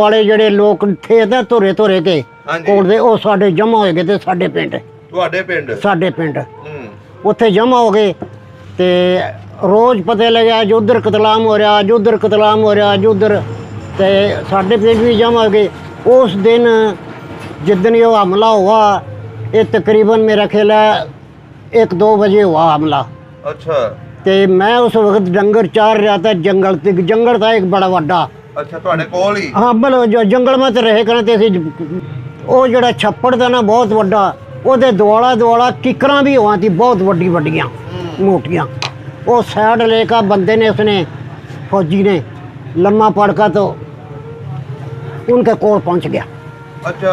वाले ਜਿਹੜੇ ਲੋਕ ਥੇ ਨਾ ਧੁਰੇ ਧੁਰੇ ਕੇ ਕੋਲ ਦੇ ਉਹ ਸਾਡੇ ਜਮਾ ਹੋਏ ਗਏ ਤੇ ਸਾਡੇ ਪਿੰਡ ਸਾਡੇ ਪਿੰਡ ਉੱਥੇ ਜਮਾ ਹੋ ਗਏ ਤੇ ਰੋਜ਼ ਪਤਾ ਲੱਗਿਆ ਜੋ ਉਧਰ ਕਤਲਾਮ ਹੋ ਰਿਹਾ ਜੋ ਉਧਰ ਕਤਲਾਮ ਹੋ ਰਿਹਾ ਜੋ ਉਧਰ ਤੇ ਸਾਡੇ ਪਿੰਡ ਵੀ ਜਮਾ ਹੋ ਗਏ उस दिन जिस ये हमला हुआ ये तकरीबन मेरा ख्याल है 1-2 बजे हुआ हमला। अच्छा। ते मैं उस वक्त डंगर चार रहा था जंगल था एक बड़ा वड्डा। अच्छा तुहाडे कोल ही? हाँ बल जंगल में तो रहे करते सी वो जड़ा छप्पड़ था ना बहुत वड्डा ओदे दुआला किकरां भी हुआ थी बहुत वड्डी वड्डियां मोटियां वो साइड लेकर बंदे ने उसने फौजी ने लम्मा पड़का तो उनके कोल पहुंच गया। अच्छा।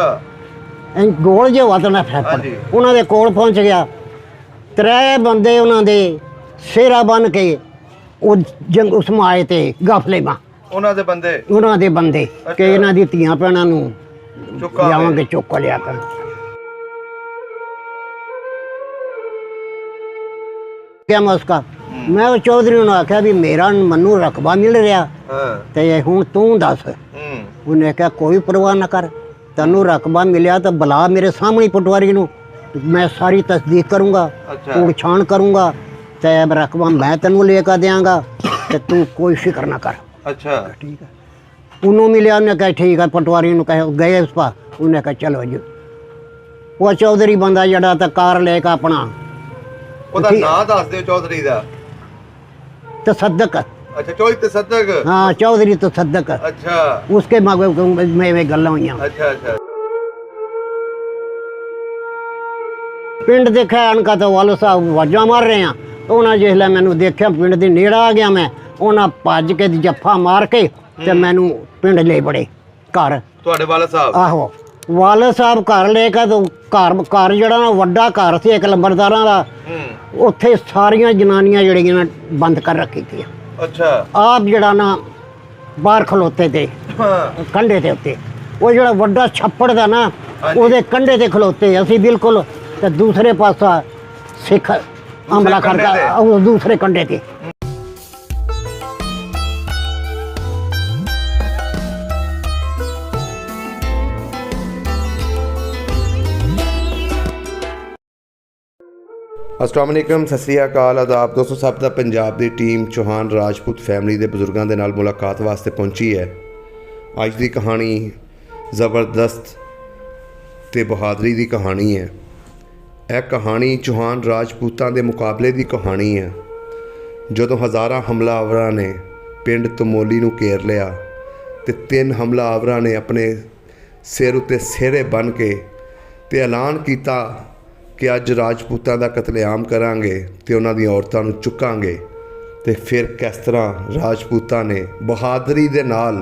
गोल जो हुआ था ना फैफड़ उन्होंने कोल पहुंच गया 3 बंदे उन्होंने सेरा बन के वो जंग उसमें आए थे गाफले में उन्होंने बंदे कि इन्हों दी धीआं भैणां नूं जावांगे चुक लिया कर। क्या मैं उसका मैं चौधरी ने आख्या भी मेरा मनु रकबा मिल रहा ते हुण तू दस। उन्हें कहा कोई परवाह ना कर तेनू रकबा मिलया तो बुला मेरे सामने पटवारी नूं मैं सारी तस्दीक करूँगा पूछ छाण करूँगा ते रकबा मैं तेनू लेकर देंगा ते तू कोई फिक्र ना कर। अच्छा ठीक है उन्हों मिलया उन्हें कहा ठीक है पटवारी नूं कहा गए उस पर उन्हें कहा चलो जी वो चौधरी बंदा जड़ा तो कार लेकर अपना नाम दस दो चौधरी दा तसद्दक। अच्छा चौधरी तसद्दक। हाँ चौधरी तसद्दक। अच्छा उसके में गल्लां हुईयां। अच्छा अच्छा पिंड देखा उनका तो वालो साहब वाजा मार रहे हैं तो उन्हें जिसलै मैनू देखा पिंड के नेड़े आ गया मैं उन्हें भज के जफ्फा मार के ते मैनू पिंड ले बड़े घर तुहाडे वाला साहब। आहो वाले साहब घर लेकर तो घर जड़ा ना वड्डा घर से एक लंबरदारां दा उत्थे सारियां जनानियां जड़ियां बंद कर रखी थी। अच्छा आप जड़ा ना बाहर खलोते थे कंढे ते उत्ते वो जड़ा वड्डा छप्पड़ था ना ਉਹਦੇ कंढे ते खलोते असी बिल्कुल ते दूसरे पासा सिख हमला करता दूसरे कंढे ते। अस्सलाम वालेकुम सत श्री अकाल आदाब दोस्तों सब दा पंजाब दी टीम चौहान राजपूत फैमिली दे बजुर्गों के नाल मुलाकात वास्ते पहुंची है। अज दी कहानी ज़बरदस्त ते बहादरी दी कहानी है। यह कहानी चौहान राजपूतां दे मुकाबले दी कहानी है जदों हज़ारां हमलावरां ने पिंड तमोली नूं घेर लिया ते 3 हमलावरां ने अपने सिर उत्ते सेहरे बन के ते ऐलान किया कि अज राजपूतां दा कतलेआम करांगे ते उन्हां दी औरतां नूं चुकांगे। ते फिर किस तरह राजपूतां ने बहादरी दे नाल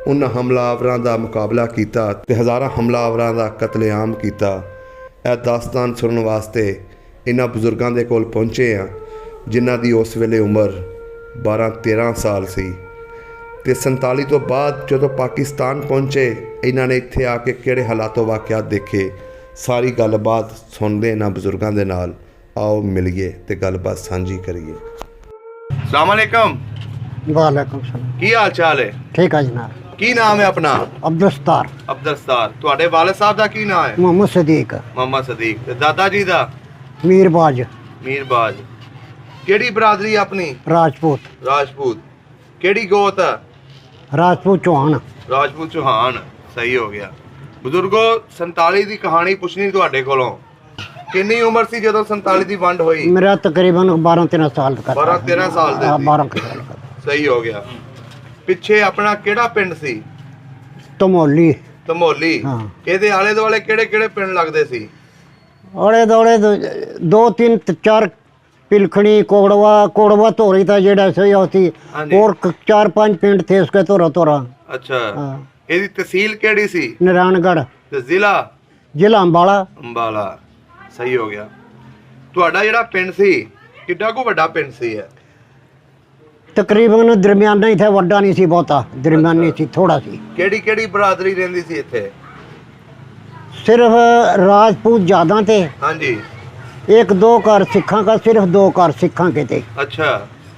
उन्हां हमलावरां दा मुकाबला कीता ते हज़ारां हमलावरां दा कतलेआम कीता। यह दास्तान सुनने वास्ते इन्हां बजुर्गों के कोल पहुँचे हैं जिन्हां दी उस वेले उम्र 12-13 साल सी ते 47 तो बाद जदों पाकिस्तान पहुँचे इन्हां ने इत्थे आके किहड़े हालातों वाक़ियात देखे सारी गलबात सुनते इन्हां बजुर्गों के नाल आओ मिलिए ते गलबात साझी करिए। अस्सलाम वालेकुम। वालेकुम सलाम। की हाल चाल है? ठीक है जनाब। की नाम है अपना? अब्दुलस्तार। अब्दुलस्तार। तुहाडे वालिद साहब दा की नाम है? मोहम्मद सदीक। मोहम्मद सदीक। ते दादा जी दा? मीरबाज। मीरबाज। केड़ी बरादरी अपनी? राजपूत। राजपूत। केड़ी गोत है? राजपूत चौहान। राजपूत चौहान सही हो गया। बुजुर्गो 47 की कहानी पुछनी तुहाडे कोलों कितनी उम्र सी जदों 47 की वंड होई? मेरा तकरीबन 12-13 साल का। 12-13 साल दे? 12 साल का। सही हो गया। पिछे अपना केड़ा पिंड सी? तमोली। तमोली। हाँ। ਇਹਦੇ ਆਲੇ ਦੁਆਲੇ ਕਿਹੜੇ ਪਿੰਡ ਲੱਗਦੇ ਸੀ? ਆਲੇ ਦੁਆਲੇ 2-3-4 पिलखनी कोड़वा धोरी था जेड़ा सही होती और 4-5 पिंड थे उसके तोरा। अच्छा ਇਹਦੀ तहसील केड़ी सी? नारायणगढ़। ਤੇ ਜ਼ਿਲ੍ਹਾ ਅੰਬਾਲਾ सही हो गया। ਤੁਹਾਡਾ ਜਿਹੜਾ ਪਿੰਡ ਸੀ ਕਿੱਡਾ ਕੋ ਵੱਡਾ ਪਿੰਡ ਸੀ? ਹੈ तकरीबन दरमियाना ही था वड्डा नहीं सी बहुता दरमियानी सी थोड़ा सी। केड़ी बरादरी रहंदी सी इत्थे? सिर्फ राजपूत ज्यादा थे। हाँ जी। 1-2 घर सिखा का सिर्फ 2 घर सिखा के थे। अच्छा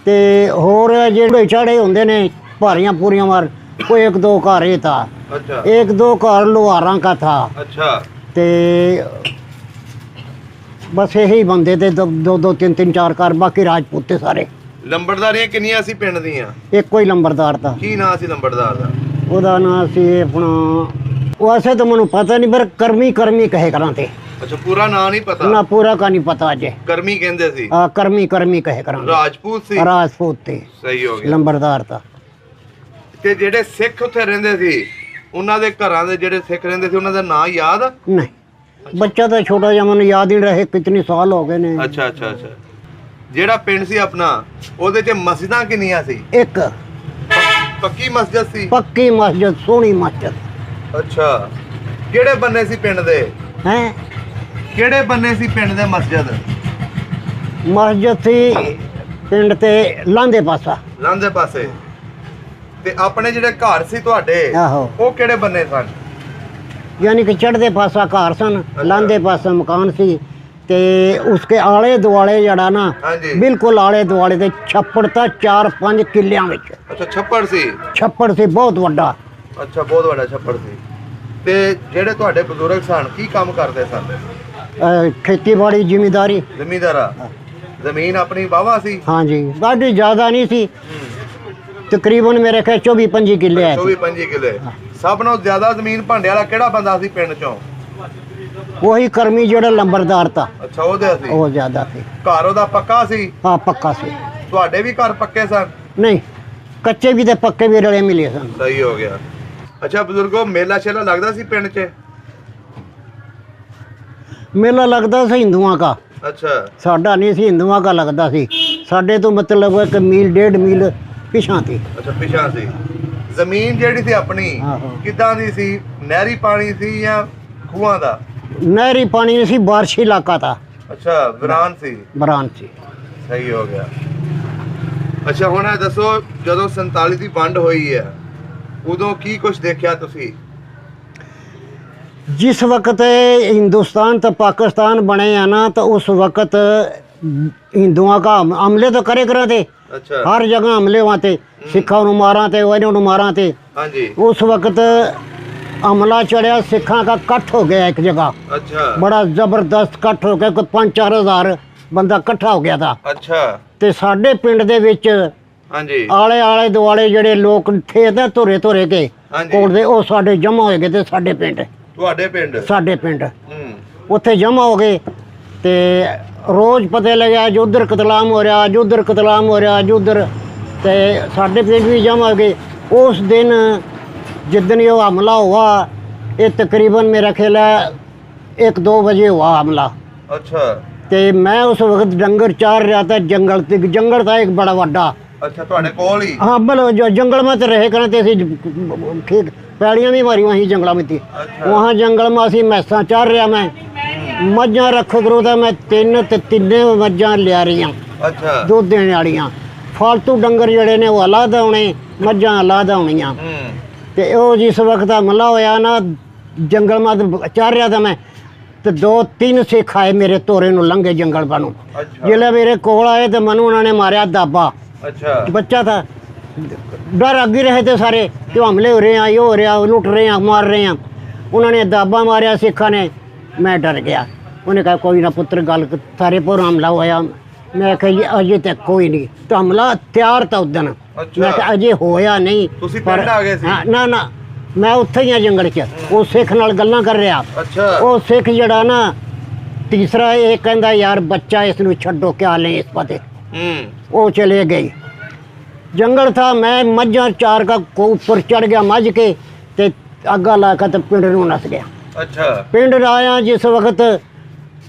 ते होर जेड़े चाड़े होंदे ने भारियां पूरियां मार कोई 1-2 घर ये था अच्छा। एक दो घर लोहारा का था। अच्छा। ते बस यही बंदे थे, दो दो तीन तीन चार घर, बाकी राजपूत थे सारे। ਲੰਬੜਦਾਰੀਆਂ ਕਿੰਨੀਆਂ ਸੀ ਪਿੰਡ ਦੀਆਂ? ਇੱਕੋ ਹੀ ਲੰਬਰਦਾਰ था। ਕੀ ਨਾਂ ਸੀ ਲੰਬੜਦਾਰ ਦਾ? ਉਹਦਾ ਨਾਂ ਸੀ ਆਪਣਾ, ਵੈਸੇ ਤਾਂ ਮੈਨੂੰ ਪਤਾ ਨਹੀਂ, ਪਰ ਕਰਮੀ ਕਰਮੀ ਕਹੇ ਕਰਾਂ ਤੇ। ਅੱਛਾ, ਪੂਰਾ ਨਾਂ ਨਹੀਂ ਪਤਾ? ਨਾ ਪੂਰਾ ਕਾ ਨਹੀਂ ਪਤਾ ਅਜੇ। ਕਰਮੀ ਕਹਿੰਦੇ ਸੀ? ਆ ਕਰਮੀ ਕਰਮੀ ਕਹੇ ਕਰਾਂ। ਰਾਜਪੂਤ ਸੀ? ਰਾਜਪੂਤ ਤੇ। ਸਹੀ ਹੋ ਗਿਆ। ਲੰਬਰਦਾਰ ਤਾਂ। ਤੇ ਜਿਹੜੇ ਸਿੱਖ ਉੱਥੇ ਰਹਿੰਦੇ ਸੀ, ਉਹਨਾਂ ਦੇ ਘਰਾਂ ਦੇ ਜਿਹੜੇ ਸਿੱਖ ਰਹਿੰਦੇ ਸੀ, ਉਹਨਾਂ ਦਾ ਨਾਂ ਯਾਦ ਆ? ਨਹੀਂ, ਬੱਚਾ ਤਾਂ ਛੋਟਾ ਜਿਹਾ, ਮੈਨੂੰ ਯਾਦ ਹੀ ਨਹੀਂ ਰਹੇ, ਕਿਤਨੇ ਸਾਲ ਹੋ ਗਏ ਨੇ। ਅੱਛਾ ਅੱਛਾ ਅੱਛਾ। ਜਿਹੜਾ ਪਿੰਡ ਸੀ ਆਪਣਾ, ਉਹਦੇ 'ਚ ਮਸਜਿਦਾਂ ਕਿੰਨੀਆਂ ਸੀ? ਇੱਕ ਪੱਕੀ ਮਸਜਿਦ ਸੀ? ਪੱਕੀ ਮਸਜਿਦ, ਸੋਹਣੀ ਮਸਜਿਦ। ਅੱਛਾ। ਕਿਹੜੇ ਬੰਨੇ ਸੀ ਪਿੰਡ ਦੇ? ਹੈ ਕਿਹੜੇ ਬੰਨੇ ਸੀ ਪਿੰਡ ਦੇ ਮਸਜਿਦ? ਮਸਜਿਦ ਸੀ ਪਿੰਡ ਤੇ ਲਾਂਦੇ ਪਾਸਾ। ਲਾਂਦੇ ਪਾਸੇ। ਤੇ ਆਪਣੇ ਜਿਹੜੇ ਘਰ ਸੀ ਤੁਹਾਡੇ, ਆਹੋ, ਉਹ ਕਿਹੜੇ ਬੰਨੇ ਸਨ? यानी कि चढ़ते पासा घर सन, लांदे पासा मकान सी, ते उसके आले दुआले जड़ा ना ਹਾਂਜੀ। बिल्कुल आले दुआले ते छप्पड़ था 4-5 किलियां विच। ਅੱਛਾ, ਛੱਪੜ ਸੀ? छप्पड़ सी बहुत वड्डा। ਅੱਛਾ, ਬਹੁਤ ਵੱਡਾ ਛੱਪੜ ਸੀ। ਤੇ ਜਿਹੜੇ ਤੁਹਾਡੇ ਬਜ਼ੁਰਗ ਸਨ, ਕੀ ਕੰਮ ਕਰਦੇ ਸਨ? खेतीबाड़ी जिमीदारी। ਜ਼ਮੀਂਦਾਰਾ? ਜ਼ਮੀਨ ਆਪਣੀ ਵਾਹਵਾ ਸੀ? हाँ जी, बड़ी ज़्यादा नहीं सी, तकरीबन मेरे ख्याल 24-25 किले है। 24-25 ਕਿੱਲੇ। ਸਭ ਨਾਲੋਂ ਜ਼ਿਆਦਾ ਜ਼ਮੀਨ ਭਾਂਡੇ ਵਾਲਾ ਕਿਹੜਾ ਬੰਦਾ ਸੀ ਪਿੰਡ ਚੋਂ? वही कर्मी जड़ा लंबरदार था, ਅੱਛਾ, ਉਹਦੇ ਸੀ। वो ज़्यादा थी। ਘਰ ਉਹਦਾ ਪੱਕਾ ਸੀ? हाँ पक्का सी। ਤੁਹਾਡੇ ਵੀ ਘਰ ਪੱਕੇ ਸਨ? नहीं, कच्चे भी थे पक्के भी रले मिले सन। ਸਹੀ ਹੋ ਗਿਆ। ਅੱਛਾ ਬਜ਼ੁਰਗੋ, ਮੇਲਾ ਸ਼ੇਲਾ ਲੱਗਦਾ ਸੀ ਪਿੰਡ 'ਚ? मेला लगता सी हिंदुओं का, ਅੱਛਾ। साडा नहीं सी, हिंदुओं का लगता सी। साडे तो मतलब 1 मील 1.5 मील पिछां थी। ਅੱਛਾ, ਪਿਛਾਂ ਸੀ। ਜ਼ਮੀਨ ਜਿਹੜੀ ਸੀ ਆਪਣੀ, ਆਹੋ। ਕਿੱਦਾਂ ਦੀ ਸੀ? ਨਹਿਰੀ ਪਾਣੀ ਸੀ ਜਾਂ ਖੂਹਾਂ ਦਾ? नहरी पानी नहीं सी, बारिशी इलाका था, ਅੱਛਾ, ਵੀਰਾਨ ਸੀ। बरान सी। ਸਹੀ ਹੋ ਗਿਆ। ਅੱਛਾ, ਹੁਣ ਇਹ ਦੱਸੋ, ਜਦੋਂ 47 ਦੀ ਵੰਡ ਹੋਈ ਹੈ, ਉਦੋਂ ਕੀ ਕੁਝ ਦੇਖਿਆ ਤੁਸੀਂ? जिस वक्त हिंदुस्तान तो पाकिस्तान बने हैं ना, तो उस वक्त हिंदुओं का हमले तो करे करे थे, ਅੱਛਾ। हर जगह हमले हुआ थे, सिखा नूं मारा थे, इन्हों मारा थे। ਹਾਂਜੀ। उस वक्त हमला चढ़िया, सिखा का कट्ठ हो गया एक जगह, ਅੱਛਾ बड़ा जबरदस्त कट्ठ हो गया, कोई 5-4 हज़ार बंदा इकट्ठा हो गया था। ਅੱਛਾ। ते साडे पिंड दे विच ਹਾਂਜੀ आले आले दुआले ਜਿਹੜੇ ਲੋਕ थे ना ਧੁਰੇ ਧੁਰੇ के ਹਾਂਜੀ। ਕੋਲ ਦੇ, ਉਹ ਸਾਡੇ ਜਮਾ ਹੋ ਗਏ ਤੇ ਸਾਡੇ ਪਿੰਡ ਤੁਹਾਡੇ ਪਿੰਡ? हूँ ਉੱਥੇ ਜਮਾ ਹੋ ਗਏ ਤੇ ਰੋਜ਼ ਪਤਾ ਲੱਗਿਆ ਅੱਜ ਉਧਰ ਕਤਲਾਮ ਹੋ ਰਿਹਾ, ਅੱਜ ਉਧਰ ਕਤਲਾਮ ਹੋ ਰਿਹਾ, ਅੱਜ ਉਧਰ, ਤੇ ਸਾਡੇ ਪਿੰਡ ਵੀ ਜਮਾ ਹੋ ਗਏ। ਉਸ ਦਿਨ ਜਿੱਦਣ ਇਹ ਹਮਲਾ हुआ, ये तकरीबन मेरा ख्याल है 1-2 बजे हुआ हमला। अच्छा। ते मैं उस वक्त डंगर चार रहा था, जंगल था एक बड़ा वड्डा। अच्छा, ਤੁਹਾਡੇ ਕੋਲ ਹੀ? हाँ, बोलो जो जंगल में तो रहे करते थे, ठीक पैड़ियाँ भी हमारी वहीं जंगल में थी। अच्छा। वहाँ जंगल में असी मैसा चार रहा, मैं मझा रख करो तो मैं तिन्ने मझा लिया रही हूँ, अच्छा। दुध देने वालियाँ। फालतू डंगर जड़े ने वो अलग होने, मझा अलग होनियाँ। ते वो जिस वक्त हमला होया ना, जंगल में चार रहा था मैं, तो 2-3 सिख आए मेरे तोरे नूं लंघे जंगल बनू। अच्छा। जिसले मेरे कोल आए तो मनु उन्होंने मारिया दाबा। अच्छा। बच्चा था, डर अगे रहे थे सारे कि हमले हो रहे हैं, ये हो रहा, लुट रहे हैं, मार रहे हैं। उन्होंने दाबा मारिया सिखा ने, मैं डर गया। उन्हें कहा कोई ना पुत्र, गल थारे पर हमला होया। मैं कहा अजे तक कोई नहीं, तो हमला तैयार था उस दिन। अच्छा। मैं कहा अजे होया नहीं। ਤੁਸੀਂ ਪਿੰਡ ਆ ਗਏ ਸੀ? हाँ, ना ना, मैं उत्थे ही जंगल च वो सिख नाल गल्लां कर रहा। अच्छा। वो सिख जड़ा ना तीसरा ये कहंदा यार बच्चा इसनूं छड्डो, क्या लें इस पते। वो चले गई। जंगल था, मैं मझा चार का ऊपर चढ़ गया मझ के, ते अग्गा लाकर तो पिंड नूं नस गया। अच्छा। पिंड आया जिस वक्त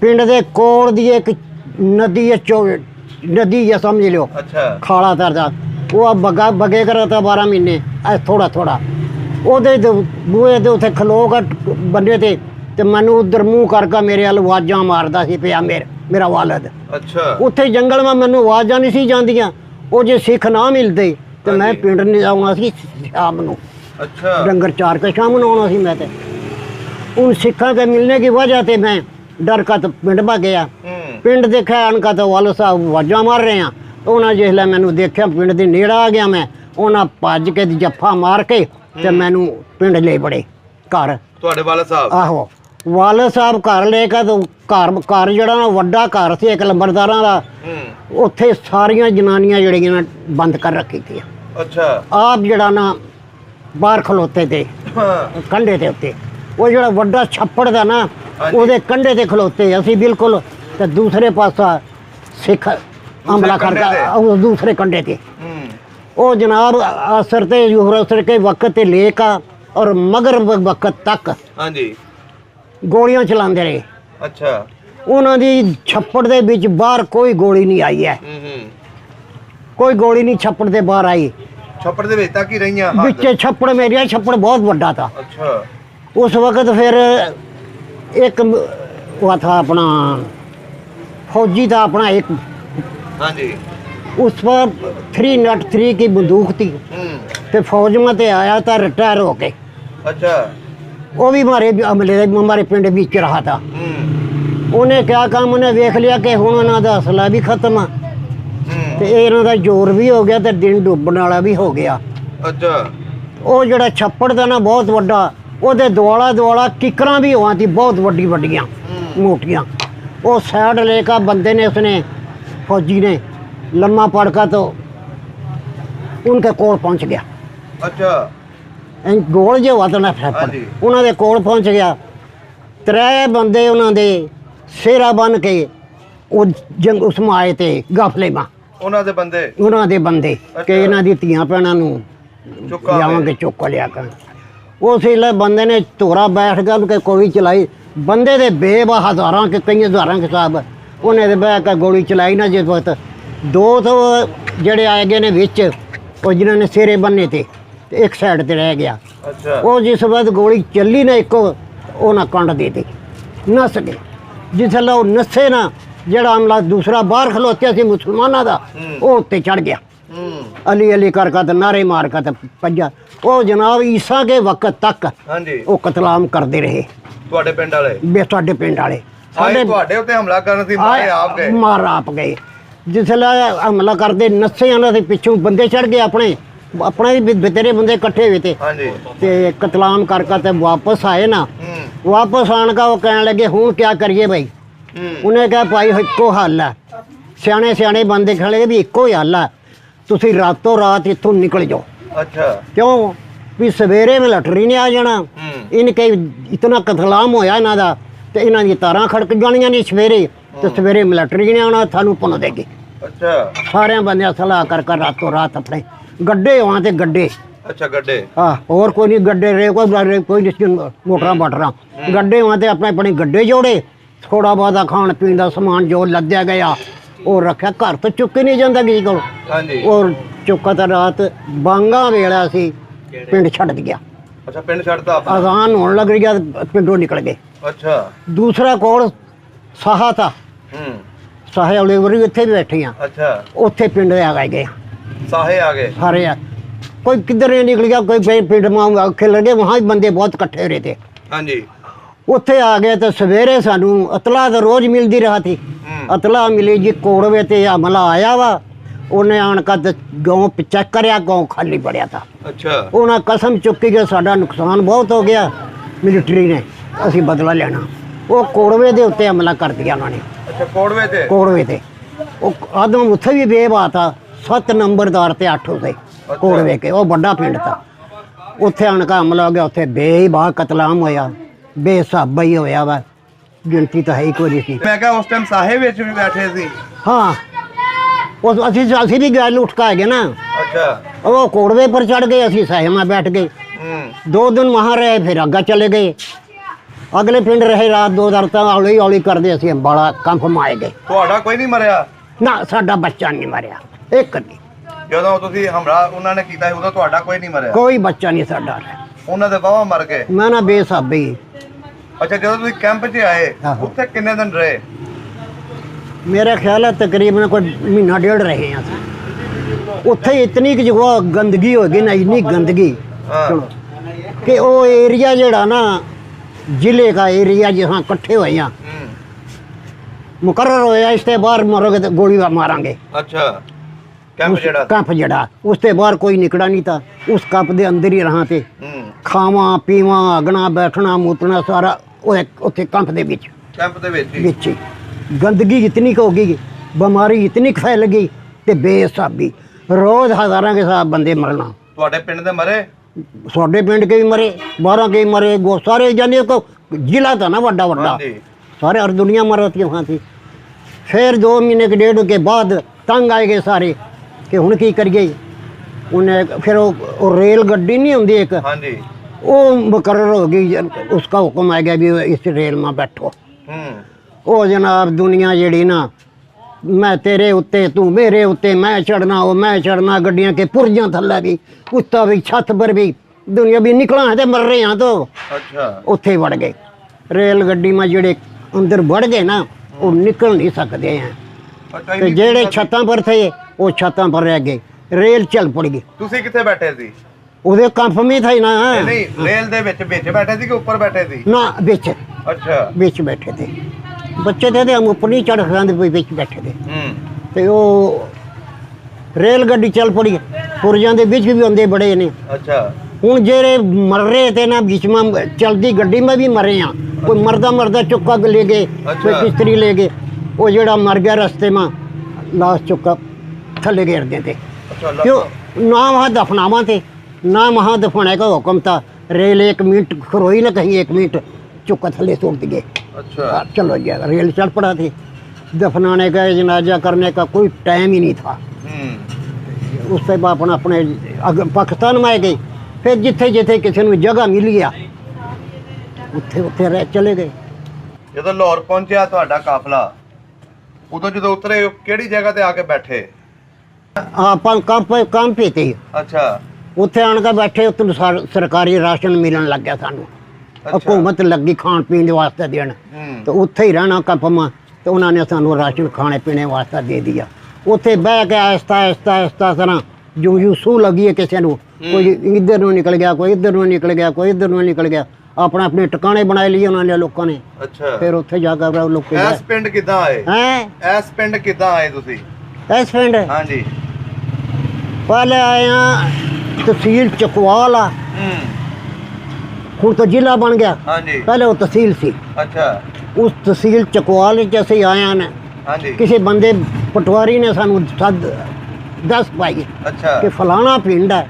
पिंड दे कोल दी एक नदी है, नदी है समझ लो। अच्छा। खाला तरदा वो बगे करा था 12 महीने थोड़ा थोड़ा। ਉਹਦੇ ਬੂਹੇ ਦੇ ਉੱਥੇ ਖਲੋ ਕੇ ਬੰਦੇ ਤੇ ਮੈਨੂੰ ਉਧਰ ਮੂੰਹ ਕਰਕੇ ਮੇਰੇ ਵੱਲ ਆਵਾਜ਼ਾਂ ਮਾਰਦਾ ਸੀ ਪਿਆ ਮੇਰਾ ਵਾਲਦ। ਅੱਛਾ। ਉੱਥੇ ਜੰਗਲ ਵਿੱਚ ਮੈਨੂੰ ਆਵਾਜ਼ਾਂ ਨਹੀਂ ਸੀ ਜਾਂਦੀਆਂ। ਉਹ ਜੇ ਸਿੱਖ ਨਾ ਮਿਲਦੇ ਤੇ ਮੈਂ ਪਿੰਡ ਨਹੀਂ ਆਉਣਾ ਸੀ ਸ਼ਾਮ ਨੂੰ। अच्छा। डंगर चार के शाम ਨੂੰ ਆਉਣਾ ਸੀ मैं तो। उन सिखा के मिलने की वजह से मैं डर का तो पिंड में गया। पिंड देखा उनका तो वाल साहब आवाज़ां मार रहे हैं। उन्हें जिसलै मैनू देखा पिंड के नेड़े आ गया मैं, उन्हें भज के जफ्फा मार के ਤੇ ਮੈਨੂੰ ਪਿੰਡ ਲੈ ਬੜੇ ਘਰ। ਤੁਹਾਡੇ ਵਾਲਾ ਸਾਹਿਬ? ਆਹੋ, ਵਾਲਦ ਸਾਹਿਬ ਘਰ ਲੈ ਕੇ ਤੇ ਘਰ ਜਿਹੜਾ ਨਾ ਵੱਡਾ ਘਰ ਸੀ ਇੱਕ ਲੰਬਰਦਾਰਾਂ ਦਾ, ਉੱਥੇ ਸਾਰੀਆਂ ਜਨਾਨੀਆਂ ਜਿਹੜੀਆਂ ਬੰਦ ਕਰ ਰੱਖੀ ਸੀ। ਅੱਛਾ। ਆਪ ਜਿਹੜਾ ਨਾ ਬਾਹਰ ਖਲੋਤੇ ਤੇ ਕੰਢੇ ਦੇ ਉੱਤੇ, ਉਹ ਜਿਹੜਾ ਵੱਡਾ ਛੱਪੜ ਦਾ ਨਾ ਉਹਦੇ ਕੰਢੇ ਤੇ ਖਲੋਤੇ ਅਸੀਂ ਬਿਲਕੁਲ, ਤੇ ਦੂਸਰੇ ਪਾਸਾ ਸਿੱਖ ਹਮਲਾ ਕਰਦਾ ਉਹ ਦੂਸਰੇ ਕੰਢੇ ਤੇ। ਉਹ ਜਨਾਬ असर ਤੇ ज़ोहर असर के वक्त ਤੇ ਲੈ ਕਾ ਔਰ ਮਗਰਬ ਵਕਤ ਤੱਕ ਹਾਂਜੀ ਗੋਲੀਆਂ ਚਲਾਉਂਦੇ ਰਹੇ। ਅੱਛਾ। ਉਹਨਾਂ ਦੀ ਛੱਪੜ ਦੇ ਵਿੱਚ ਬਾਹਰ ਕੋਈ ਗੋਲੀ ਨਹੀਂ ਆਈ ਹੈ, ਕੋਈ ਗੋਲੀ ਨਹੀਂ ਛੱਪੜ ਦੇ ਬਾਹਰ ਆਈ। ਛੱਪੜ ਦੇ ਵਿੱਚ ਤੱਕ ਹੀ ਰਹੀਆਂ? ਵਿੱਚ ਛੱਪੜ ਮੇਰੀਆ ਛੱਪੜ ਬਹੁਤ ਵੱਡਾ था। अच्छा। उस वक्त फिर एक वो था अपना फौजी था अपना एक, हाँ जी। उस पर 303 की बंदूक थी, तो फौज में ते आया था रिटायर होके। अच्छा। वो भी हमारे पिंड बीच रहा था। उन्हें क्या काम, उन्हें देख लिया कि हुण उन्हां दा असला भी खत्म है ते इन्हां दा जोर भी हो गया ते दिन डुबण वाला भी हो गया। अच्छा। वो जिहड़ा छप्पड़ था ना बहुत वड्डा, ਉਹਦੇ ਦੁਆਲਾ ਦੁਆਲਾ ਕਿਕਰਾਂ भी हुआ थी बहुत ਵੱਡੀ ਵੱਡੀਆਂ मोटियाँ। वो साइड लेकर बंदे ने उसने फौजी ने लम्मा पड़का तो उनके कोल पहुंच गया। अच्छा। गोल जो हुआ था ना छप्पड़, उन्होंने कोल पहुंच गया। 3 बंदे उन्होंने सेरा बन के वो जंग उसमें आए थे गाफले में। उन्होंने बंदे कि इन्हों दी धीआं भैणां नूं जावांगे चुक लिया कर। उस वेले बंदे ने धोरा बैठ गया उनके गोली चलाई। बंदे दे बेवा हज़ारां के कई हज़ारां के साहब उन्हें दे बह के गोली चलाई ना। जिस वक्त 200 जड़े आए गए ने विच वो जिन्होंने सिरे बन्ने थे एक साइड ते रह गया। अच्छा। वो जिस वक्त गोली चली ना एक उन्हें कंड दे दी, नस गए। जिसले वो नसे ना जड़ा हमला दूसरा बाहर खलोत्या सी मुसलमाना का वो उत्ते चढ़ गया। अली अली करके नारे मार कर भजा। वो जनाब ईसा के वक्त तक वो कतलाम करते रहे। ਤੁਹਾਡੇ ਪਿੰਡ ਵਾਲੇ? ਸਾਡੇ ਪਿੰਡ ਵਾਲੇ ਤੁਹਾਡੇ ਉੱਤੇ ਹਮਲਾ ਕਰਨ ਸੀ, ਮਾਰੇ ਆਪ ਗਏ? ਮਾਰ ਆਪ ਗਏ। ਜਿਸਲੇ ਹਮਲਾ ਕਰਦੇ ਨਸੇ ਉਹਨਾਂ ਦੇ ਪਿੱਛੋਂ ਬੰਦੇ ਚੜ ਗਏ ਆਪਣੇ ਵੀ ਬਤੇਰੇ ਬੰਦੇ ਇਕੱਠੇ ਹੋਏ ਤੇ ਕਤਲਾਮ ਕਰਕੇ ਤੇ ਵਾਪਸ ਆਏ ਨਾ। ਵਾਪਸ ਆਣ का वो कहने लगे हूँ क्या करिए भाई। उन्हें कहा भाई इक्को हल है, सियाने सियाने बंदे खड़े भी इक्को ही हल है, तुसी रातों रात इत्थों निकल जाओ। अच्छा। क्यों भी सवेरे मिलिटरी ने आ जाना, इनके इतना कतलाम होया इन्हां दा ते इन्हां दी तारां खड़क जानियां ने सवेरे, ते सवेरे मिलिटरी ने आना थानू पुन देगी। अच्छा। सारे बंदे सलाह कर रातों रात अपने गड्ढे वहाँ ते गड्ढे। अच्छा गड्ढे? हाँ, और कोई नहीं गड्ढे रहे कोई मोटरा बटरा गड्ढे वहाँ ते अपने अपने गड्ढे जोड़े। थोड़ा बहुत खाण पीन का समान जो लद्या गया और रखा, घर तो चुक ही नहीं जाता किसी को। और चुका तो रात बांगा वेला सी पिंड छड़ गया। अच्छा, पिंड छड़ता? अजान होने लग गया, पिंडों निकल गए। अच्छा। दूसरा कोल साहा था, साहे वाले भी इत्थे भी बैठे हैं। अच्छा। उत्थे पिंड आ गए, साहे आ गए सारे। कोई किधर निकल गया, कोई पिंड में खेल गए, वहाँ भी बंदे बहुत इकट्ठे हो रहे थे। हाँ जी। उत्थे आ गए तो सवेरे सानू अतला तो रोज मिलती रहा थी। अतला मिली जी कोड़वे ते हमला आया वा, उन्हें आनका गाँव चेक करया, गाँव खाली पड़िया था। अच्छा। उन्हें कसम चुकी कि साडा नुकसान बहुत हो गया, मिलिट्री ने असी बदला लेना। वो कोड़वे के उत्ते हमला कर दिया उन्होंने। अच्छा, कोड़वे ते? कोड़वे ते वो आदम उत्थे भी बेवा था, 7 नंबरदार ते 8 थे कोड़वे के, वो बड़ा पिंड था। उत्थे आनका हमला हो गया, उत्थे बेबाह कतलाम होया, बेहिसाबा ही होया वा, गिनती तो है ही कोई नहीं। मैं क्या उस टाइम साहे विच भी बैठे सी? हाँ, उस असी भी गए लुट का गए ना। अच्छा। वो कोड़वे पर चढ़ गए, असी साहे में बैठ गए। 2 दिन वहाँ रहे, फिर अग्गा चले गए। अगले पिंड रहे रात 2 रात, हौली हौली करते असी बड़ा कंफ माए गए। ਤੁਹਾਡਾ ਕੋਈ नहीं मरिया? ना, साडा बच्चा नहीं मरिया, एक नहीं। ਜਦੋਂ ਤੁਸੀਂ ਹਮਲਾ ਉਹਨਾਂ ਨੇ ਕੀਤਾ ਸੀ ਉਦੋਂ ਤੁਹਾਡਾ ਕੋਈ ਨਹੀਂ ਮਰਿਆ? कोई बच्चा नहीं साडा। ਉਹਨਾਂ ਦੇ ਬਾਵਾ ਮਰ ਗਏ? मैं ना बेहिसाबी। अच्छा, ਜਦੋਂ ਤੁਸੀਂ ਕੈਂਪ 'ਚ ਆਏ ਉੱਥੇ ਕਿੰਨੇ ਦਿਨ ਰਹੇ? मेरा ख्याल है तकरीबन कोई महीना 1.5 रहे हैं। उत्थे इतनी की जगह गंदगी हो गई ना, इतनी गंदगी कि वो एरिया जड़ा ना जिले का एरिया जहाँ इकट्ठे हुए हैं, मुकर्रर होया इसके बाहर मरोगे तो गोली मारांगे। अच्छा। कैंप जड़ा उसके बाहर कोई निकला नहीं था। उस कप के अंदर ही रहा थे, खावा पीवा अगना बैठना मूतना सारा उत्थे कैंप दे विच ही। गंदगी इतनी हो गई, बीमारी इतनी फैल गई ते बेहिसाबी, रोज हज़ारां के हिसाब बंदे मरना। ਤੁਹਾਡੇ ਪਿੰਡ ਦੇ ਮਰੇ? साढ़े पिंड के भी मरे, 12 के भी मरे, सारे जाने को जिला था ना वड्डा वड्डा, सारे हर दुनिया मर थी वहाँ थी। फिर 2 महीने के 1.5 के बाद तंग आए गए सारे कि हुण की करिए। उन्हें फिर वो रेल गड्डी नहीं होंगी एक, वो मुकर्रर हो गई, उसका हुक्म आ गया भी इस रेल में बैठो। वो जनाब दुनिया जड़ी ना, मैं तेरे उत्ते तू मेरे उत्ते, मैं चढ़ना वो मैं चढ़ना, गड्डियां के पुरजा थल्ला भी, उत्ता भी, छत पर भी, दुनिया भी निकला है तो मर रहे हैं। तो उत्थे बढ़ गए रेल गड्डी में, जेड़े अंदर बढ़ गए ना वो निकल नहीं सकते हैं। जेड़े छतों पर थे वो छतों पर रह गए, रेल चल पड़ गई। ਤੁਸੀਂ ਕਿੱਥੇ ਬੈਠੇ ਸੀ? ਉਹਦੇ ਕੰਪ में था ना। नहीं रेल ਦੇ ਵਿੱਚ ਬੈਠੇ ਸੀ ਕਿ ਉੱਪਰ ਬੈਠੇ ਸੀ? ना बिच। अच्छा बिच बैठे थे, बच्चे थे हम ऊपर नहीं चढ़ सकते, बिच बैठे थे। तो वो रेल गड्डी चल पड़ी, पुरजां दे बिच भी आंदे बड़े ने। अच्छा हूँ जेरे मर रहे थे ना बीच में चलती गड्डी में भी मरे हैं, कोई मरदा चुक्का ले गए, कोई किस्तरी ले गए। वो जेड़ा मर गया रस्ते में लाश चुक्का थले घेर देते। क्यों ना वहाँ दफनावा थे, ना वहाँ दफनाने का हुक्म था। रेल 1 मिनट खरोई ना कहीं, 1 मिनट चुक्का थले तोड़ दिए। अच्छा चलो गया, रेल चल पड़ा थी। दफनाने का जनाजा करने का कोई टाइम ही नहीं था। उससे अपना अपने पाकिस्तान में आ गई। फिर जिथे जिथे किसी को जगह मिल गया उत्थे उत्थे रह चले गए। ਜਦੋਂ ਲਾਹੌਰ ਪਹੁੰਚਿਆ ਤੁਹਾਡਾ ਕਾਫਲਾ, ਉਦੋਂ ਜਦੋਂ ਉਤਰੇ ਕਿਹੜੀ ਜਗ੍ਹਾ ਤੇ ਆ ਕੇ ਬੈਠੇ? ਆਪਾਂ ਕੰਮ पे थे। अच्छा ਉੱਥੇ ਆਣ ਕੇ ਬੈਠੇ, ਉੱਥੇ ਸਰਕਾਰੀ ਰਾਸ਼ਨ ਮਿਲਣ ਲੱਗ ਗਿਆ ਸਾਨੂੰ। हुकूमत लगी खाण पीण वास्ते देन, तो उत्थे ही रहना कंपमा। तो उन्होंने सानू राशन खाने पीने वास्ते दे दिया। उत्थे बह के आहिस्ता आहिस्ता आहिस्ता तरह जो यूं सूह लगी है किसी को, कोई इधर नूं निकल गया, कोई इधर नूं निकल गया, कोई इधर नूं निकल गया। अपने अपने ठिकाने बनाए लिए उन्होंने लोगों ने। अच्छा फिर उत्थे जाकर लोग इस पिंड किदां आए? हैं इस पिंड किदां आए तुसी? इस पिंड हां जी पहले आए हैं तहसील चकवाल आ, हुण तो जिला बन गया। हाँ जी पहले वो तहसील सी। अच्छा उस तहसील चकवाल जैसे आए हैं। हाँ जी किसी बंदे पटवारी ने सानू दस पाई। अच्छा कि फलाना पिंड है,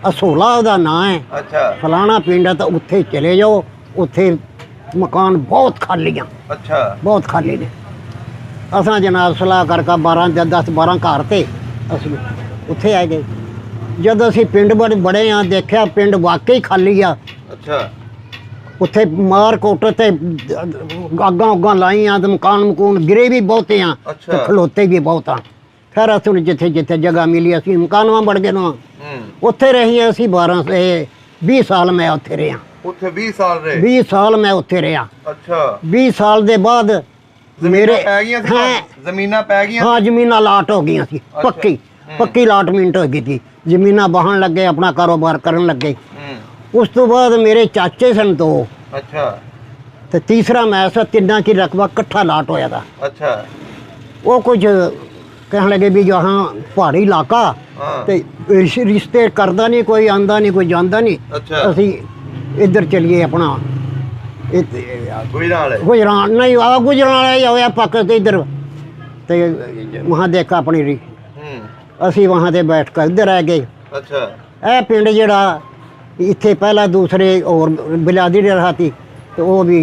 असोला उसदा नाम है। अच्छा फलाना पिंड है, तो उत्थे चले जाओ, उत्थे मकान बहुत खाली हैं। अच्छा बहुत खाली ने। असां जनाब सलाह करके 10-12 घर थे, असीं उत्थे आ गए। जब असीं पिंड बड़े हाँ, देखा पिंड वाकई खाली आ। अच्छा उत्थे मार कोट ते आगां उगां लाइयां, ते मकान मकून गिरे भी बहुत हैं। अच्छा खलोते भी बहुत हैं। फिर असीं जिथे जिथे जगह मिली असीं मकान में बढ़ गए ना, उत्थे रही असीं 20 साल मैं उत्थे रहा। उत्थे 20 साल रहे? 20 साल मैं उत्थे रहा। अच्छा 20 साल दे बाद मेरे जमीनां पै गईयां? हाँ जमीनां लाट हो गई सी, पक्की लाटमेंट हो गई थी। जमीनां बाहन लग गए, अपना कारोबार करन लग गए। उस तो बाद मेरे चाचे सन 2। अच्छा तो तीसरा मैं सा, 3 की रकबा कट्ठा लाट होया था। अच्छा वो कुछ कहने लगे भी यहाँ पहाड़ी इलाका, तो रिश्ते करदा नहीं कोई, आंदा नहीं कोई, जांदा नहीं। अच्छा असी इधर चलिए अपना गुजरान नहीं आ गुजरान होया पाकिस्तान इधर। तो वहाँ देखा अपनी असी वहाँ से बैठ कर इधर आ गए। अच्छा ए पिंड जड़ा इत्थे पहला दूसरे और बिलादी रहा थी, तो वो भी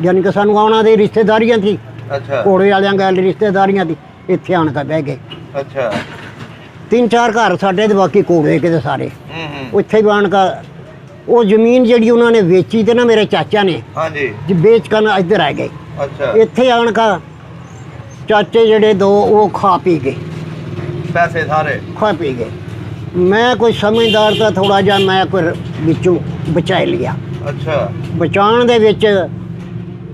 यानी कि सानू आना दे रिश्तेदारियां थी। अच्छा घोड़े वालियां गल रिश्तेदारियां थी, इत्थे आन के बह गए। अच्छा 3-4 घर साडे, बाकी घोड़े के सारे उत्थे भी आन का। वो जमीन जी उन्होंने वेची थी ना मेरे चाचा ने। हाँ जी बेच कर इधर आ गए। अच्छा इत्थे आन का चाचे जड़े 2 वो खा पी गए, पैसे सारे खा पी गए। मैं कोई समझदार था थोड़ा जा, मैं कोई बिचों बचा लिया। अच्छा बचाने दे विच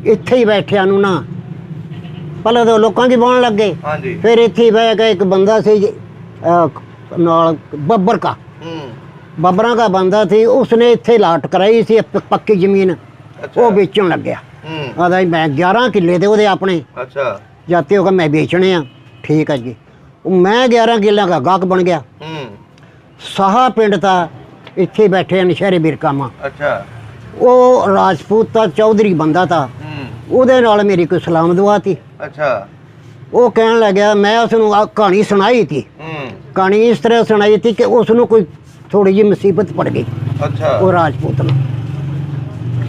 इत्थे ही बैठिया नू ना, पहले तो लोगों की बहन लग गए। हाँ जी फिर इत्थे ही बह के एक बंदा सी नाल बब्बर का, बब्बरा का बंदा थी, उसने इत्थे लाट कराई सी पक्की जमीन। अच्छा वो बेचन लग गया। आदा मैं 11 किले दे ओदे अपने। अच्छा जाते हो मैं बेचने आ। ठीक है जी। ਮੈਂ 11 ਕਿੱਲਿਆਂ ਦਾ ਗਾਹਕ ਬਣ ਗਿਆ। ਸਾਹਾ ਪਿੰਡ ਤਾਂ ਇੱਥੇ ਬੈਠੇ ਆ ਨਸ਼ਹਿਰੇ ਬਿਰਕਾਮਾ। ਅੱਛਾ। ਉਹ ਰਾਜਪੂਤ ਤਾਂ ਚੌਧਰੀ ਬੰਦਾ ਤਾਂ ਉਹਦੇ ਨਾਲ ਮੇਰੀ ਕੋਈ ਸਲਾਮ ਦੁਆ ਤੀ। ਅੱਛਾ। ਉਹ ਕਹਿਣ ਲੱਗਿਆ, ਮੈਂ ਉਸ ਨੂੰ ਕਹਾਣੀ ਸੁਣਾਈ ਤੀ। ਕਹਾਣੀ ਇਸ ਤਰ੍ਹਾਂ ਸੁਣਾਈ ਤੀ ਕਿ ਉਸ ਨੂੰ ਕੋਈ ਥੋੜੀ ਜਿਹੀ ਮੁਸੀਬਤ ਪੜ ਗਈ। ਅੱਛਾ। ਉਹ ਰਾਜਪੂਤ ਨੂੰ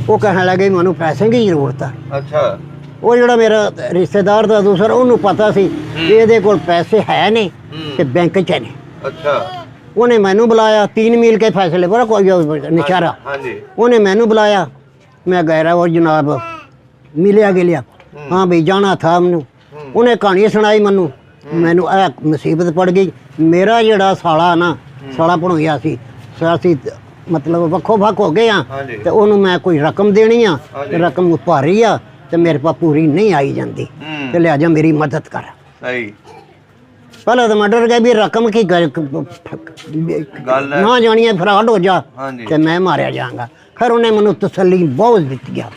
ਉਹ ਕਹਿਣ ਲੱਗੇ ਮੈਨੂੰ ਪੈਸੇ ਦੀ ਜ਼ਰੂਰਤ ਆ। ਅੱਛਾ। ਉਹ ਜਿਹੜਾ ਮੇਰਾ ਰਿਸ਼ਤੇਦਾਰ ਦਾ ਦੂਸਰਾ, ਉਹਨੂੰ ਪਤਾ ਸੀ ਕਿ ਇਹਦੇ ਕੋਲ ਪੈਸੇ ਹੈ ਨਹੀਂ ਤੇ ਬੈਂਕ 'ਚ ਨੇ। ਅੱਛਾ। ਉਹਨੇ ਮੈਨੂੰ ਬੁਲਾਇਆ, 3 मील के फैसले पर कोई निशारा। उन्हें मैनू बुलाया, मैं गया वो जनाब मिलिया गिलिया, हाँ भाई जाना था मैनू। उन्हें कहानी सुनाई मैनू, मैनू मुसीबत पड़ गई। मेरा जड़ा साला ना साला पढ़ोया सी मतलब वक्खो वक् हो गए हाँ, तो उन्होंने मैं कोई रकम देनी आ, रकम भारी आ तो मेरे पास पूरी नहीं आई जाती, तो लिहाजा मेरी मदद कर। पहले तो मैं डर गया भी रकम की ना जानी है फ्रॉड हो जा तो मैं मारिया जाऊंगा। फिर उन्हें मैंने तसल्ली बहुत दी गया।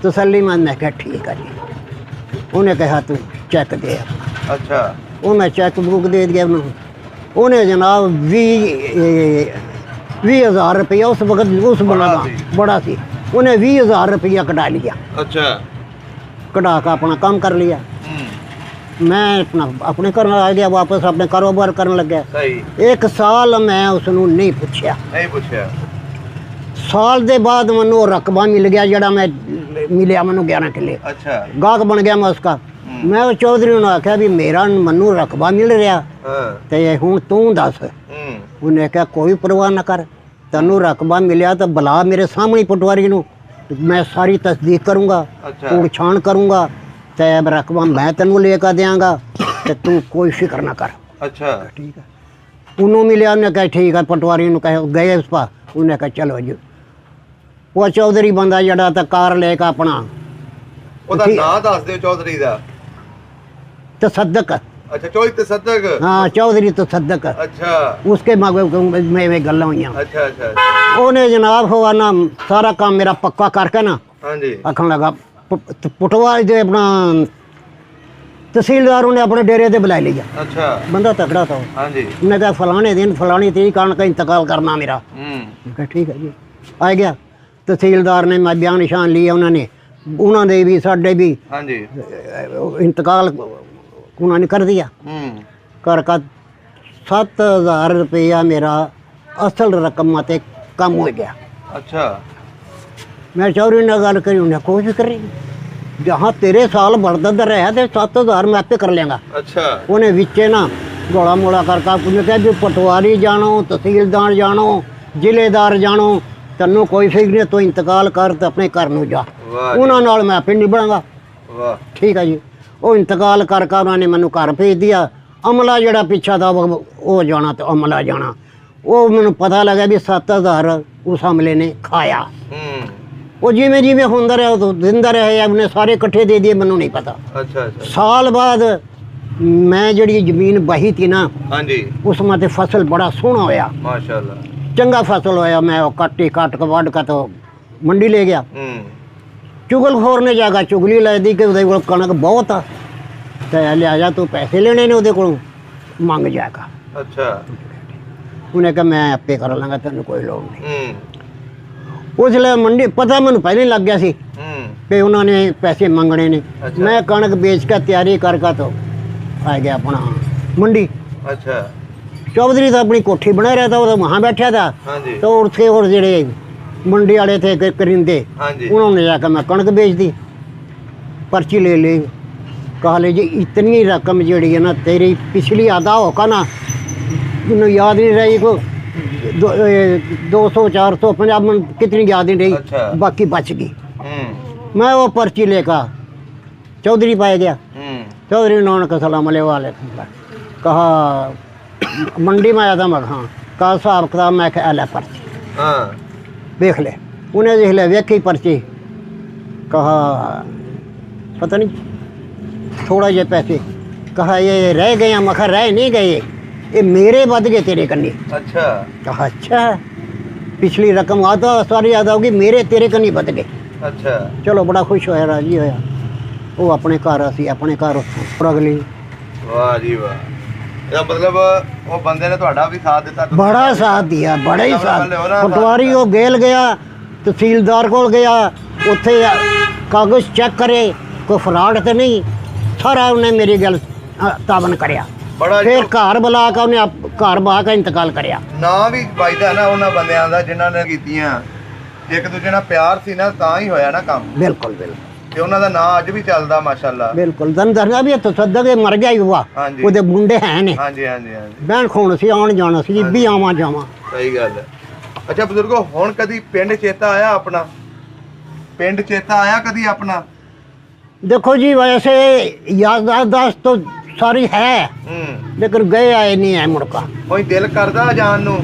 तसल्ली मैं कहा ठीक है जी। उन्हें कहा तू चेक दे। अच्छा। वो मैं चेक बुक दे दिया उन्हें जनाब 20,000 रुपया उस वक्त उस बड़ा सी उन्हें 20,000 रुपया कटा लिया। अच्छा। कटा का अपना काम कर लिया। मैं अपने घर आ गया वापस, अपने कारोबार करने लग गया। 1 साल मैं उसनों नहीं पूछा। साल के बाद मैनू रकबा मिल गया जड़ा मैं मिलिया मैनू 11 किले। अच्छा। गाहक बन गया मैं उसका। मैं उस चौधरी ने आख्या भी मेरा मैनू रकबा मिल रहा तो हूँ तू दस। उन्हें कहा कोई परवाह ना कर, तेनू रकबा मिलिया तो बुला मेरे सामने पटवारी नू, मैं सारी तस्दीक करूँगा, पूछ छान करूँगा, तैब रकबा मैं तेनू लेकर देंगा तो तू कोई फिक्र ना कर। अच्छा। ठीक है। उन्होंने मिलिया, उन्हें कहा ठीक है, पटवारी ने कहा गए उस पर, उन्हें कहा चलो जी। वो चौधरी बंदा जड़ा तो कार लेकर अपना नाम दस दे चौधरी दा तसद्दक। अच्छा। चौधरी तसद्दक। हाँ चौधरी तसद्दक। अच्छा। उसके में गल्लां हुई। अच्छा अच्छा। उन्हें जनाब हुआ ना सारा काम मेरा पक्का करके ना आखन लगा पटवारी जो अपना तहसीलदार ने अपने डेरे से बुला लिया। अच्छा। बंदा तगड़ा था। उन्हें कहा फलाने दिन फलानी तरीक का इंतकाल करना मेरा। कहा ठीक है जी। आ गया तहसीलदार ने, मैं बयान निशान लिया, उन्होंने भी साढ़े भी इंतकाल उन्होंने कर दिया। कर 7,000 रुपया मेरा असल रकम मत कम हो गया। अच्छा। मैं चौधरी ने गल करी, उन्हें कोई भी करी जहाँ तेरे साल बढ़ता रहा तो 7,000 मैं आपे कर लेंगा। अच्छा। उन्हें विचे ना गोला मोला करके उन्हें कहा भी पटवारी जानो, तहसीलदार जानो, जिलेदार जानो, तेनों कोई फिक्र नहीं, तो इंतकाल कर तो अपने घर नूं जा, उन्होंने मैं आपे निभड़ांगा। ठीक है जी। वो इंतकाल करके उन्होंने मैनू घर भेज दिया। अमला जड़ा पिछा था वो जाना तो अमला जाना, वो मैनू पता लगा भी 7,000 उस अमले ने खाया। वो जिमें जिमें होंदा रहा तो दिंदा रहा या उन्हें सारे इकट्ठे दे दिए, मैनू नहीं पता। अच्छा अच्छा। साल बाद मैं जड़ी जमीन बही थी ना, हाँ जी, उस मत फसल बड़ा सोहना होया, माशाअल्लाह चंगा फसल होया। मैं वो काटी काट के वढ़ का तो मंडी ले गया। चुगलखोर ने जाकर चुगली लै दी कि उहदे कोल कणक बहुत आ ते लिहाजा तू पैसे लेने ने उहदे कोलों मंग जाएगा। अच्छा। उन्हें कहा मैं आपे कर लांगा, तेन कोई लोड़ नहीं। उसले मंडी पता मैनू पहले ही लग गया सी कि उन्होंने पैसे मंगने ने। अच्छा। मैं कणक बेच कर तैयारी करके तो आ गया अपना मंडी। अच्छा। चौधरी तो अपनी कोठी बना रहा था, वो वहाँ बैठा था। हाँ जी। तो उसके और जेड़े मंडी वाले थे करिंदे, हाँ जी, उन्होंने जाकर मैं कणक बेच दी, पर्ची ले ली। कहा ले जी इतनी रकम जी है ना तेरी पिछली आधा होगा ना, मैंने याद नहीं रही को 200 400 50 कितनी याद नहीं रही। अच्छा। बाकी बच गई। मैं वो पर्ची लेकर चौधरी पाया गया। चौधरी उन्होंने कहा सलाम वालेकुम, कहा मंडी में आया था। मैं हाँ, कहा हिसाब किताब, मैं क्या ले पर्ची देख ले। उन्हें देख लिया, वेखी पर्ची, कहा पता नहीं थोड़ा जे पैसे, कहा ये रह गए। मैं रह नहीं गए, ये मेरे बद गए तेरे कन्नी। अच्छा। कहा अच्छा, पिछली रकम आता सारी याद होगी, मेरे तेरे कन्नी बद गए। अच्छा। चलो बड़ा खुश होया, राजी होया। वो अपने घर, असी अपने घर और अगली। वाह जी वाह। मतलब वो बंदे ने ਤੁਹਾਡਾ ਵੀ ਸਾਥ ਦਿੱਤਾ बड़ा साथ दिया, बड़ा ही साथ। पटवारी वो गेल गया, तहसीलदार को गया, उत्थे कागज चेक करे कोई फ्रॉड तो नहीं, सारा उन्हें मेरी गल ताबन करया। बड़ा फिर घर बुला के उन्हें घर बहा के इंतकाल करया। ਨਾ ਵੀ ਵੱਜਦਾ ਨਾ ਉਹਨਾਂ ਬੰਦਿਆਂ ਦਾ ਜਿਨ੍ਹਾਂ ਨੇ ਕੀਤੀਆਂ ਇੱਕ ਦੂਜੇ ਨਾਲ ਪਿਆਰ ਸੀ ਨਾ ਤਾਂ ਹੀ ਹੋਇਆ ਨਾ ਕੰਮ बिल्कुल बिल्कुल ਤੇ ਉਹਨਾਂ ਦਾ ਨਾਂ ਅੱਜ ਵੀ ਚੱਲਦਾ ਮਾਸ਼ਾਅੱਲਾ बिल्कुल दन दरगा भी तो सदा के मर गया ही हुआ, ਹਾਂਜੀ ਉਹਦੇ ਮੁੰਡੇ ਹੈ ਨੇ, ਹਾਂਜੀ ਹਾਂਜੀ ਹਾਂਜੀ ਬਹਿਣ ਖੋਣ ਸੀ, ਆਉਣ ਜਾਣਾ ਸੀ, ਵੀ ਆਵਾਂ ਜਾਵਾਂ। ਸਹੀ ਗੱਲ ਹੈ। ਅੱਛਾ ਬਜ਼ੁਰਗੋ, ਹੁਣ ਕਦੀ ਪਿੰਡ ਚੇਤਾ ਆਇਆ ਆਪਣਾ? ਪਿੰਡ ਚੇਤਾ ਆਇਆ ਕਦੀ ਆਪਣਾ? देखो जी वैसे याददाश्त तो सारी है, लेकिन गए आए नहीं है मुड़का। ਕੋਈ ਦਿਲ ਕਰਦਾ ਜਾਣ ਨੂੰ?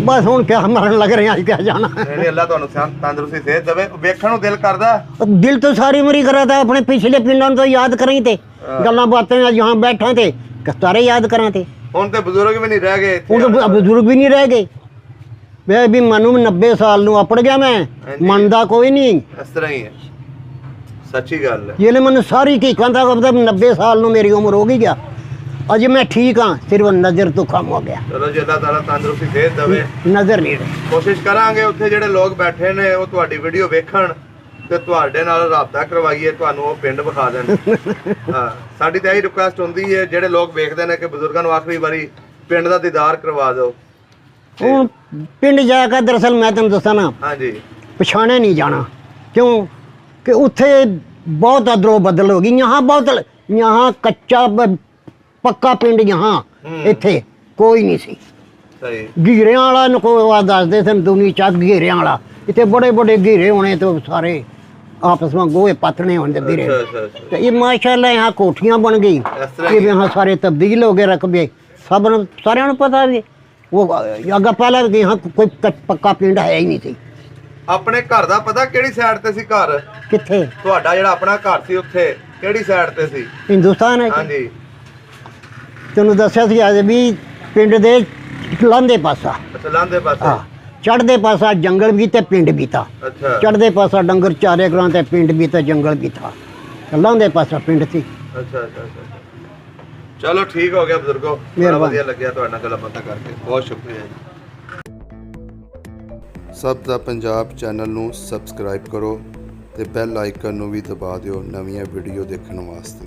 बस हूँ क्या मरन लग रहे हैं, क्या जाना। ਨਹੀਂ ਅੱਲਾ ਤੁਹਾਨੂੰ ਤੰਦਰੁਸਤੀ ਸਿਹਤ ਦੇਵੇ। ਵੇਖਣ ਨੂੰ ਦਿਲ ਕਰਦਾ? दिल तो सारी उम्र ही करा था, अपने पिछले पिंडों तो याद करें थे, गल्ला बातें यहाँ बैठे थे, सारे याद करा थे। ਹੁਣ ਤੇ ਬਜ਼ੁਰਗ ਵੀ ਨਹੀਂ ਰਹਿ ਗਏ ਇੱਥੇ। हूँ तो बुजुर्ग भी नहीं रह गए। वे भी मनु 90 साल नू अपड़ गया, मैं मनदा कोई नहीं। ਇਸ ਤਰ੍ਹਾਂ ਹੀ ਹੈ, ਸੱਚੀ ਗੱਲ ਹੈ। जिसने मैंने सारी की कहता मतलब 90 साल नू मेरी उम्र हो गई गया, अज मैं ठीक हाँ, सिर्फ नज़र तो कम हो गया। ਚਲੋ ਜੀ ਅੱਲਾ ਤਾਲਾ ਤੰਦਰੁਸਤੀ ਸਿਹਤ ਦੇਵੇ। नज़र नहीं रही। ਕੋਸ਼ਿਸ਼ ਕਰਾਂਗੇ ਉੱਥੇ ਜਿਹੜੇ ਲੋਕ ਬੈਠੇ ਨੇ ਉਹ ਤੁਹਾਡੀ ਵੀਡੀਓ ਵੇਖਣ ਤੇ ਤੁਹਾਡੇ ਨਾਲ ਰਾਬਤਾ ਕਰਵਾਈਏ, ਤੁਹਾਨੂੰ ਉਹ ਪਿੰਡ ਵਿਖਾ ਦੇਣ। ਹਾਂ, ਸਾਡੀ ਤਾਂ ਇਹੀ ਰਿਕੁਐਸਟ ਹੁੰਦੀ ਹੈ ਜਿਹੜੇ ਲੋਕ ਵੇਖਦੇ ਨੇ ਕਿ ਬਜ਼ੁਰਗਾਂ ਨੂੰ ਆਖਰੀ ਵਾਰੀ ਪਿੰਡ ਦਾ ਦੀਦਾਰ ਕਰਵਾ ਦਿਓ। हूँ पिंड जाकर दरअसल मैं तेन दसा ना, ਹਾਂਜੀ पछाने नहीं जाना, क्यों कि उत्थे बहुत अदलो बदल हो गई। यहाँ बहुत, यहाँ कच्चा पक्का पिंड, यहाँ इत्थे कोई नहीं सी। ਸਹੀ घेरियां वाला नको दसदे सन दुनी चा घेरियां वाला, इतने बड़े बड़े घेरे होने तो सारे आपस में गोहे पत्थने होने धीरे। ਅੱਛਾ ਅੱਛਾ ਅੱਛਾ। तो ये माशाल्लाह यहाँ कोठियाँ बन गई, इस तरह ये यहाँ सारे तब्दील हो गए रकबे, सब सारे पता भी वो अगर पहले यहाँ कोई पक्का पिंड है ही नहीं थी। ਆਪਣੇ ਘਰ ਦਾ ਪਤਾ ਕਿਹੜੀ ਸਾਈਡ ਤੇ ਸੀ ਘਰ? किथे ਤੁਹਾਡਾ ਜਿਹੜਾ ਆਪਣਾ ਘਰ ਸੀ ਉੱਥੇ ਕਿਹੜੀ ਸਾਈਡ ਤੇ ਸੀ? हिंदुस्तान है। ਹਾਂਜੀ तेन दसिया सी अज भी पिंड दे लांदे पासा, ਅੱਛਾ ਲਾਂਦੇ ਪਾਸੇ। हाँ चढ़दे पासा जंगल भी ते पिंड भी था, ਅੱਛਾ चढ़दे पासा डंगर चारे ग्रां ते पिंड भी ते जंगल भी था, लांदे पासा पिंड थी। ਅੱਛਾ ਅੱਛਾ ਅੱਛਾ। ਚਲੋ ਠੀਕ ਹੋ ਗਿਆ ਬਜ਼ੁਰਗੋ, ਬੜਾ ਮਿਹਰਬਾਨੀ। ਵਧੀਆ ਲੱਗਿਆ ਤੁਹਾਡੇ ਨਾਲ ਗੱਲਾਂ ਬਾਤਾਂ ਕਰਕੇ, ਬਹੁਤ ਸ਼ੁਕਰੀਆ ਜੀ। ਸਭ ਦਾ ਪੰਜਾਬ ਚੈਨਲ ਨੂੰ ਸਬਸਕ੍ਰਾਈਬ ਕਰੋ ਤੇ ਬੈਲ ਆਈਕਨ ਨੂੰ ਵੀ ਦਬਾ ਦਿਓ ਨਵੀਆਂ ਵੀਡੀਓ ਦੇਖਣ ਵਾਸਤੇ।